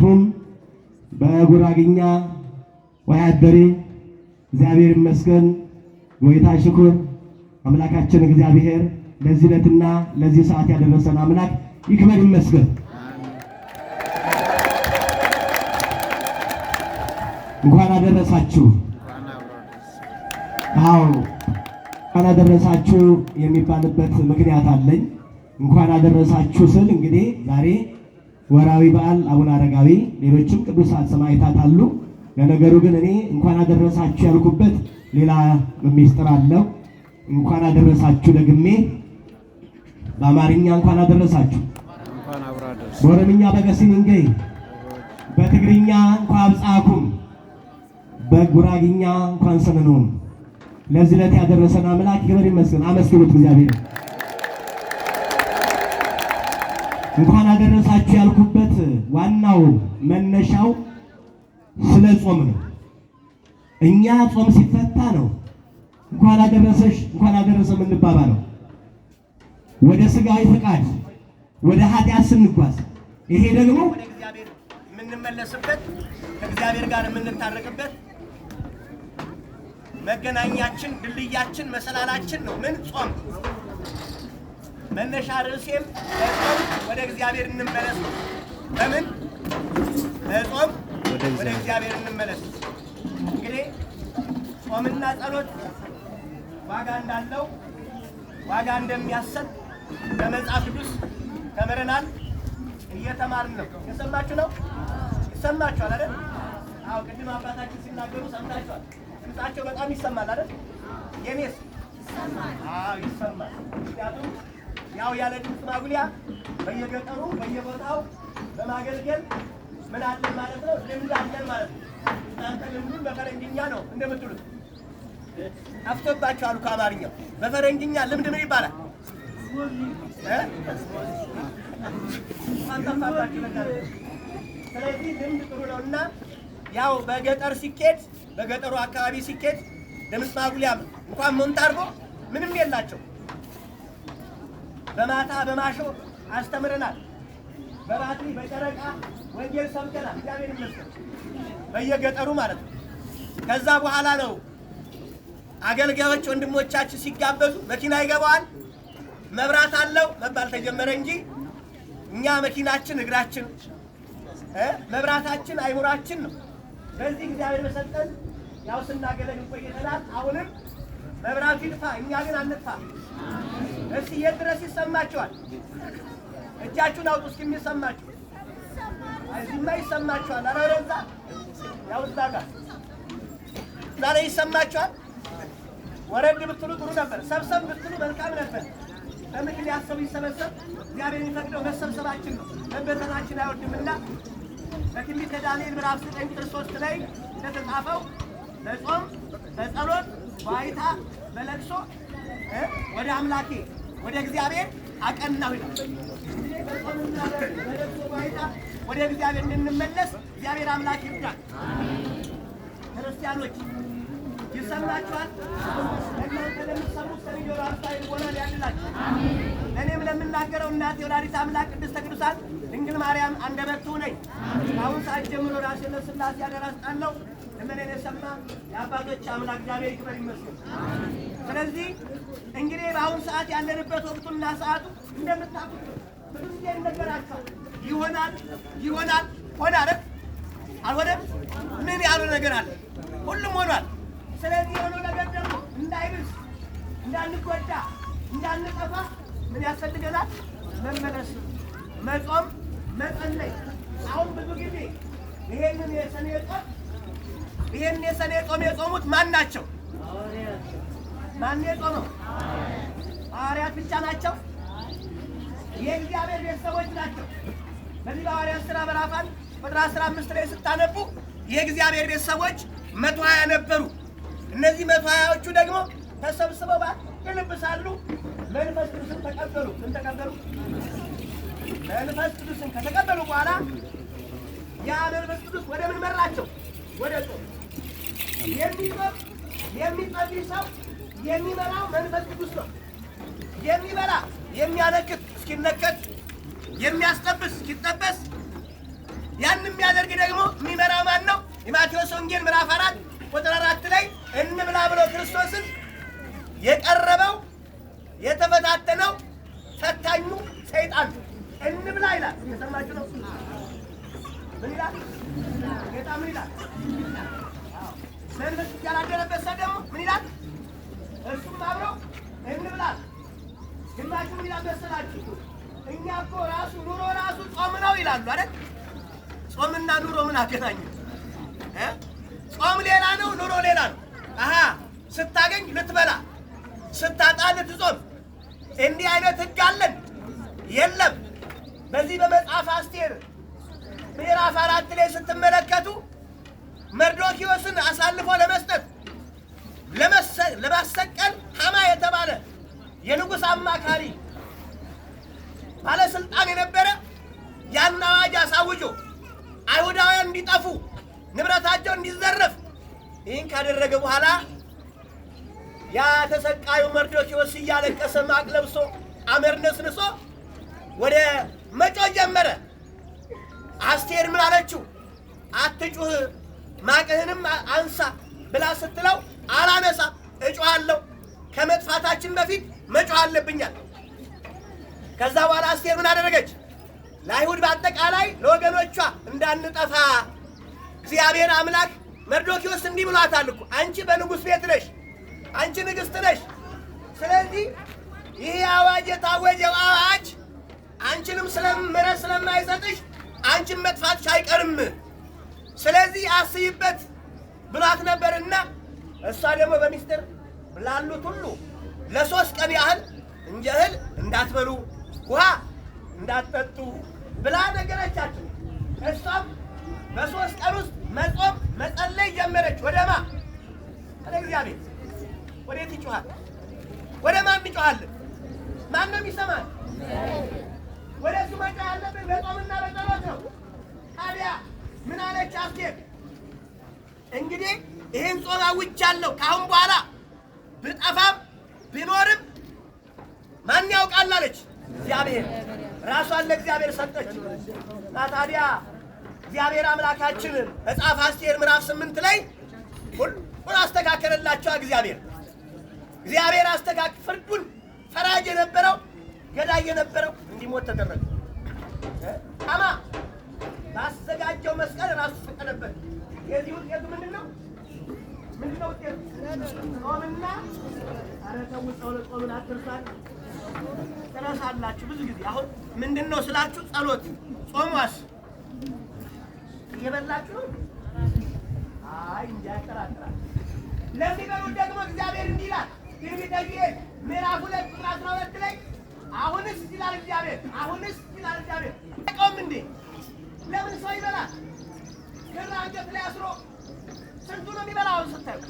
ሰዓቱን በጉራግኛ ወያደሪ እግዚአብሔር ይመስገን ጎይታ ሽኩር አምላካችን እግዚአብሔር ለዚህ ዕለትና ለዚህ ሰዓት ያደረሰን አምላክ ይክበር ይመስገን። እንኳን አደረሳችሁ። አዎ እንኳን አደረሳችሁ የሚባልበት ምክንያት አለኝ። እንኳን አደረሳችሁ ስል እንግዲህ ዛሬ ወራዊ በዓል አቡነ አረጋዊ ሌሎችም ቅዱሳት ሰማዕታት አሉ። ለነገሩ ግን እኔ እንኳን አደረሳችሁ ያልኩበት ሌላ ምስጢር አለው። እንኳን አደረሳችሁ ደግሜ በአማርኛ እንኳን አደረሳችሁ፣ በኦሮምኛ በገሲንገይ፣ በትግርኛ እንኳን አብጻኩም፣ በጉራግኛ እንኳን ሰነኑም። ለዚህ ዕለት ያደረሰን አምላክ ይክበር ይመስገን። አመስግኑት እግዚአብሔር። እንኳን አደረሳችሁ ያልኩበት ዋናው መነሻው ስለ ጾም ነው። እኛ ጾም ሲፈታ ነው እንኳን አደረሰሽ እንኳን አደረሰ የምንባባለው። ወደ ስጋዊ ፈቃድ ወደ ኃጢአት ስንጓዝ፣ ይሄ ደግሞ ወደ እግዚአብሔር የምንመለስበት ከእግዚአብሔር ጋር የምንታረቅበት መገናኛችን፣ ድልድያችን፣ መሰላላችን ነው። ምን ጾም መነሻ ርዕሴም በጾም ወደ እግዚአብሔር እንመለስ ነው። በምን በጾም ወደ እግዚአብሔር እንመለስ። እንግዲህ ጾምና ጸሎት ዋጋ እንዳለው ዋጋ እንደሚያሰጥ በመጽሐፍ ቅዱስ ተምረናል፣ እየተማርን ነው። የሰማችሁ ነው? ይሰማችኋል አይደል? አዎ፣ ቅድም አባታችን ሲናገሩ ሰምታችኋል። ድምጻቸው በጣም ይሰማል አይደል? የኔስ ይሰማል? አዎ ይሰማል። ምክንያቱም ያው ያለ ድምፅ ማጉሊያ በየገጠሩ በየቦታው በማገልገል ምን አለን ማለት ነው? ልምድ አለን ማለት ነው። እናንተ ልምዱን በፈረንጅኛ ነው እንደምትሉት ጠፍቶባችኋል። ከአማርኛው በፈረንጅኛ ልምድ ምን ይባላል? ስለዚህ ልምድ ጥሩ ነው እና ያው በገጠር ሲኬድ በገጠሩ አካባቢ ሲኬድ ድምፅ ማጉሊያ እንኳን ሞንታርቦ ምንም የላቸው። በማታ በማሾ አስተምረናል። በባትሪ በጨረቃ ወንጌል ሰብከናል። እግዚአብሔር ይመስገን በየገጠሩ ማለት ነው። ከዛ በኋላ ነው አገልጋዮች ወንድሞቻችን ሲጋበዙ መኪና ይገባዋል መብራት አለው መባል ተጀመረ እንጂ እኛ መኪናችን እግራችን መብራታችን አይሙራችን ነው። በዚህ እግዚአብሔር በሰጠን ያው ስናገለግል ቆይተናል። አሁንም መብራቱ ይጥፋ፣ እኛ ግን አንጥፋ። እስኪ የት ድረስ ይሰማችኋል? እጃችሁን አውጡ እስኪ የሚሰማችሁ። እዚህማ ይሰማችኋል። ኧረ ወደዛ ያው እዛ ጋር እዛ ላይ ይሰማችኋል። ወረድ ብትሉ ጥሩ ነበር፣ ሰብሰብ ብትሉ መልካም ነበር። በምክንያት ሰው ይሰበሰብ። እግዚአብሔር የሚፈቅደው መሰብሰባችን ነው፣ መበተናችን አይወድምና በትንቢተ ዳንኤል ምዕራፍ 9 ቁጥር 3 ላይ እንደተጻፈው በጾም በጸሎት በዋይታ በለቅሶ ወደ አምላኬ ወደ እግዚአብሔር አቀናሁ ይላል። በጾምና በለቅሶ በዋይታ ወደ እግዚአብሔር እንድንመለስ እግዚአብሔር አምላክ ይርዳል። ክርስቲያኖች ይሰማችኋል? እናንተ ለምትሰሙት ሰሚ ጆሮ አስተዋይ ልቦና ያድላችሁ። እኔም ለምናገረው እናቴ ወላዲተ አምላክ ቅድስተ ቅዱሳን ድንግል ማርያም አንደበት ነኝ። ከአሁን ሰዓት ጀምሮ ራሴን ለሥላሴ አደራ እሰጣለሁ። እመኔን የሰማ የአባቶች አምላክ እግዚአብሔር ይክበር ይመስገን። ስለዚህ እንግዲህ በአሁን ሰዓት ያለንበት ወቅቱና ሰዓቱ እንደምታውቁት ብዙ ጊዜ ይነገራችኋል። ይሆናል ይሆናል ሆነ አይደል? አልሆነም? ምን ያሉ ነገር አለ? ሁሉም ሆኗል። ስለዚህ የሆነው ነገር ደግሞ እንዳይብስ እንዳንጎዳ እንዳንጠፋ ምን ያስፈልገናል? መመለስ፣ መጾም፣ መጸለይ። አሁን ብዙ ጊዜ ይሄንን የሰኔ ጾም የጾሙት ማን ናቸው? ማን የጾመው? ሐዋርያት ብቻ ናቸው? የእግዚአብሔር ቤተሰቦች ናቸው። በዚህ በሐዋርያት ሥራ ምዕራፍ 1 ቁጥር 15 ላይ ስታነቡ የእግዚአብሔር ቤተሰቦች 120 ነበሩ። እነዚህ 120ዎቹ ደግሞ ተሰብስበው በልብ ሳሉ መንፈስ ቅዱስን ተቀበሉ። ምን ተቀበሉ? መንፈስ ቅዱስን ከተቀበሉ በኋላ ያ መንፈስ ቅዱስ ወደ ምን መራቸው? ወደ ጾም። የሚጾም የሚጸልይ ሰው የሚመራው መንፈስ ቅዱስ ነው። የሚበላ የሚያነክት እስኪነከት የሚያስጠብስ እስኪጠበስ ያን የሚያደርግ ሕግ ደግሞ የሚመራው ማን ነው? የማቴዎስ ወንጌል ምዕራፍ 4 ቁጥር 4 ላይ እንብላ ብሎ ክርስቶስን የቀረበው የተፈታተነው ፈታኙ ሰይጣን እንብላ ይላል። እየሰማችሁ ነው? ምን ይላል ጌታ? ምን ይላል? መንፈስ ያላደረበት ሰው ደግሞ ምን ይላል? እርሱም አብሮ እንብላ። ግማሹ ምን ይላል መሰላችሁ? እኛ እኮ ራሱ ኑሮ ራሱ ጾም ነው ይላሉ አይደል? ጾምና ኑሮ ምን አገናኙ? ጾም ሌላ ነው፣ ኑሮ ሌላ ነው። ስታገኝ ልትበላ፣ ስታጣ ልትጾም። እንዲህ አይነት ሕግ አለን? የለም። በዚህ በመጽሐፍ አስቴር ምዕራፍ 4 ላይ ስትመለከቱ መርዶክዮስን አሳልፎ ለመስጠት ለማሰቀል ሐማ የተባለ የንጉሥ አማካሪ ባለስልጣን የነበረ ያን አዋጅ አሳውጆ አይሁዳውያን እንዲጠፉ ንብረታቸው እንዲዘረፍ ይህን ካደረገ በኋላ ያ ተሰቃዩ መርዶክዮስ እያለቀሰ ማቅ ለብሶ አመድ ነስንሶ ወደ መጮህ ጀመረ። አስቴር ምን አለችው? አትጩህ፣ ማቅህንም አንሳ ብላ ስትለው አላነሳ፣ እጮሃለሁ፣ ከመጥፋታችን በፊት መጮህ አለብኛል። ከዛ በኋላ አስቴር ምን አደረገች? ለአይሁድ በአጠቃላይ ለወገኖቿ እንዳንጠፋ እግዚአብሔር አምላክ መርዶክዮስ እንዲህ ብሏታል እኮ አንቺ በንጉሥ ቤት ነሽ፣ አንቺ ንግሥት ነሽ። ስለዚህ ይህ አዋጅ የታወጀው አዋጅ አንቺንም ምሕረት ስለማይሰጥሽ አንቺን መጥፋትሽ አይቀርም። ስለዚህ አስይበት ብሏት ነበርና እሷ ደግሞ በሚስጥር ላሉት ሁሉ ለ3 ቀን ያህል እህል እንዳትበሉ ውሃ እንዳትጠጡ ብላ ነገረቻቸው። እሷም በ3 ቀን ውስጥ መጾም መጸለይ ጀመረች። ወደማ ወደ እግዚአብሔር። ወዴት ይጮሃል? ወደ ማን ይጮሃልን? ማን ነው የሚሰማን? ወደ እሱ መጮህ ያለብን በጾምና በጸሎት ነው። ታዲያ ምን አለች አስቴር? እንግዲህ ይህን ጾም አውጃለሁ፣ ከአሁን በኋላ ብጠፋም ቢኖርም ማን ያውቃል አለች። እግዚአብሔር ራሷን ለእግዚአብሔር ሰጠች። እና ታዲያ እግዚአብሔር አምላካችን መጽሐፍ አስቴር ምዕራፍ 8 ላይ ሁሉን አስተካከለላቸው። እግዚአብሔር ፍርዱን ፈራጅ የነበረው ገዳይ የነበረው እንዲሞት ተደረገ። ሐማ ባዘጋጀው መስቀል ራሱ ፈቀደበት። የዚህ ውጤቱ ምንድን ነው? ውጤቱ? ጾምና ኧረ ተው፣ ጾምን አትርሳት። ትረሳላችሁ ብዙ ጊዜ። አሁን ምንድን ነው ስላችሁ ጸሎት፣ ጾሟስ እየበላችሁ ነው? አይ እንጂ ያጠራጥራል። ለዚህ በሉት ደግሞ እግዚአብሔር እንዲህ ይላል ትንቢተ ኢዩኤል ምዕራፍ 2 ቁጥር 12 ላይ አሁንስ ይላል እግዚአብሔር ቆም እንዴ ለምን ሰው ይበላል? ግራ አንገት ላይ አስሮ ስንቱ ነው የሚበላው ስታዩ